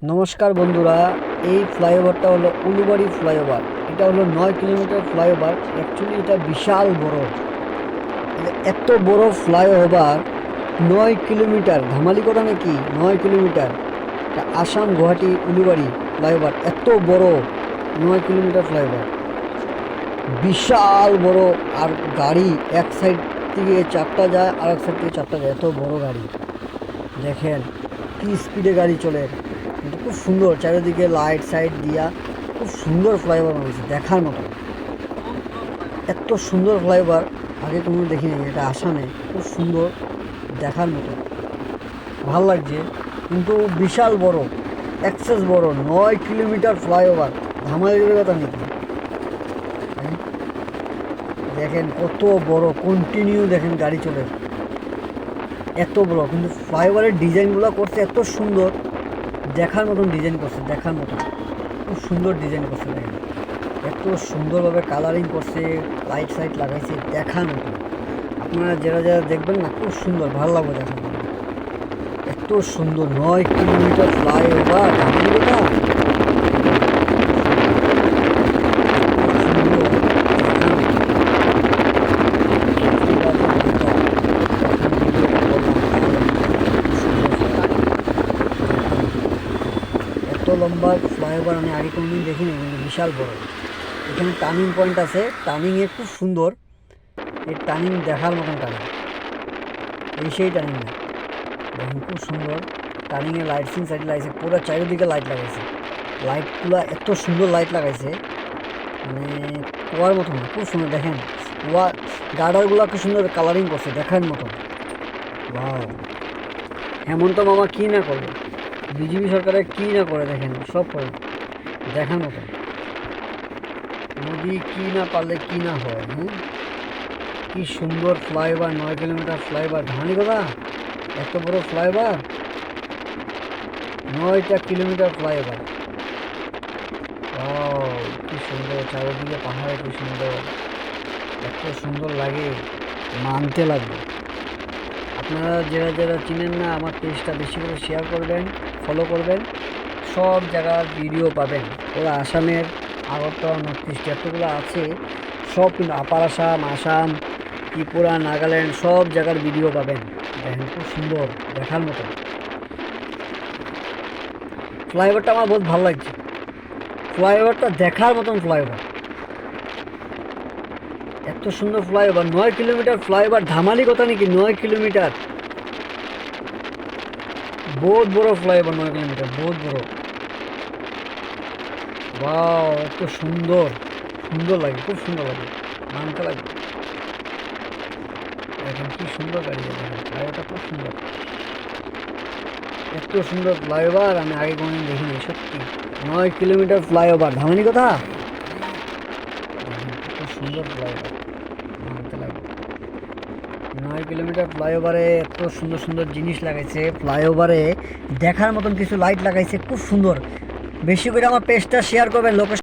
নমস্কার বন্ধুরা, এই ফ্লাইওভারটা হলো উলুবাড়ি ফ্লাইওভার। এটা হলো 9 কিলোমিটার ফ্লাইওভার। অ্যাকচুয়ালি এটা বিশাল বড়। এত বড় ফ্লাইওভার 9 কিলোমিটার, ধামালি কথা নাকি? 9 কিলোমিটার। এটা আসাম গুয়াহাটি উলুবাড়ি ফ্লাইওভার, এত বড় 9 কিলোমিটার ফ্লাইওভার, বিশাল বড়। আর গাড়ি এক সাইড থেকে চারটা যায় আর এক সাইড থেকে চারটা যায়, এত বড় গাড়ি। দেখেন কি স্পিডে গাড়ি চলে, কিন্তু খুব সুন্দর। চারিদিকে লাইট সাইড দিয়া খুব সুন্দর ফ্লাইওভার বানিয়েছে, দেখার মতো। এত সুন্দর ফ্লাইওভার আগে কোনো দেখিনি। এটা আসামে, খুব সুন্দর, দেখার মতো, ভাল লাগছে। কিন্তু বিশাল বড়, এক্সেস বড়। 9 কিলোমিটার ফ্লাইওভার, ধামালির কথা নাকি? হ্যাঁ, দেখেন কত বড়, কন্টিনিউ দেখেন গাড়ি চলে, এত বড়। কিন্তু ফ্লাইওভারের ডিজাইনগুলো করছে এত সুন্দর, দেখার মতন ডিজাইন করছে, দেখার মতন। খুব সুন্দর ডিজাইন করছে, দেখেন এত সুন্দরভাবে কালারিং করছে, লাইট সাইট লাগাইছে, দেখার মতন। আপনারা যারা যারা দেখবেন না, খুব সুন্দর, ভালো লাগবে দেখার মতো। এত সুন্দর 9 কিলোমিটার ফ্লাইওভার, এত লম্বা ফ্লাইওভার আমি আগে কোনোদিন দেখিনি, কিন্তু বিশাল বড়। এখানে টার্নিং পয়েন্ট আছে, টার্নিংয়ে খুব সুন্দর। এই টার্নিং দেখার মতন টার্নিং, এই সেই টার্নিং না, দেখুন খুব সুন্দর। টার্নিংয়ে লাইট সিং সাইড লাগাইছে, পুরো চারিদিকে লাইট লাগাইছে। লাইটগুলো এত সুন্দর লাইট লাগাইছে, মানে কোয়ার মতন, খুব সুন্দর। দেখেন ওয়া গার্ডারগুলো খুব সুন্দর কালারিং করছে, দেখার মতন। ওয়াও, হেমন্ত মামা কী না করবে, বিজেপি সরকারের কী না করে, দেখেন সব করে, দেখার মতন। মোদি কী না পারলে কী না হয়। হ্যাঁ, কি সুন্দর ফ্লাইওভার, 9 কিলোমিটার ফ্লাইওভার, ধানি কথা। এত বড় ফ্লাইওভার, 9টা কিলোমিটার ফ্লাইওভার। কি সুন্দর, চারিদিকে পাহাড়ে, কি সুন্দর, এত সুন্দর লাগে, মানতে লাগবে। আপনারা যারা যারা চিনেন না, আমার পেজটা বেশি করে শেয়ার করবেন, ফলো করবেন। সব জায়গার ভিডিও পাবেন। ওরা আসামের আগরতলা, নর্থ ইস্ট যতগুলো আছে সব, কিন্তু আপার আসাম, আসাম, ত্রিপুরা, নাগাল্যান্ড, সব জায়গার ভিডিও পাবেন। দেখেন খুব সুন্দর, দেখার মতো। ফ্লাইওভারটা আমার বহুত ভালো লাগছে, ফ্লাইওভারটা দেখার মতন ফ্লাইওভার, এত সুন্দর ফ্লাইওভার। 9 কিলোমিটার ফ্লাইওভার, ধামালি কথা নাকি? 9 কিলোমিটার, বহুত বড় ফ্লাইওভার, 9 কিলোমিটার, বহুত বড়। ওয়াও, এত সুন্দর, সুন্দর লাগে, খুব সুন্দর লাগে, মানতে লাগে। দেখেন কি সুন্দর গাড়ি, দেখেন ফ্লাইওভারটা খুব সুন্দর। এত সুন্দর ফ্লাইওভার আমি আগে কোনোদিন দেখিনি, সত্যি। 9 কিলোমিটার ফ্লাইওভার, ধামানি কথা। এত সুন্দর ফ্লাইওভার, মানতে লাগে। 9 কিলোমিটার ফ্লাইওভারে এত সুন্দর সুন্দর জিনিস লাগাইছে। ফ্লাইওভারে দেখার মতন কিছু লাইট লাগাইছে, খুব সুন্দর। বেশি করে আমার পেজটা শেয়ার করবেন, লোকেশন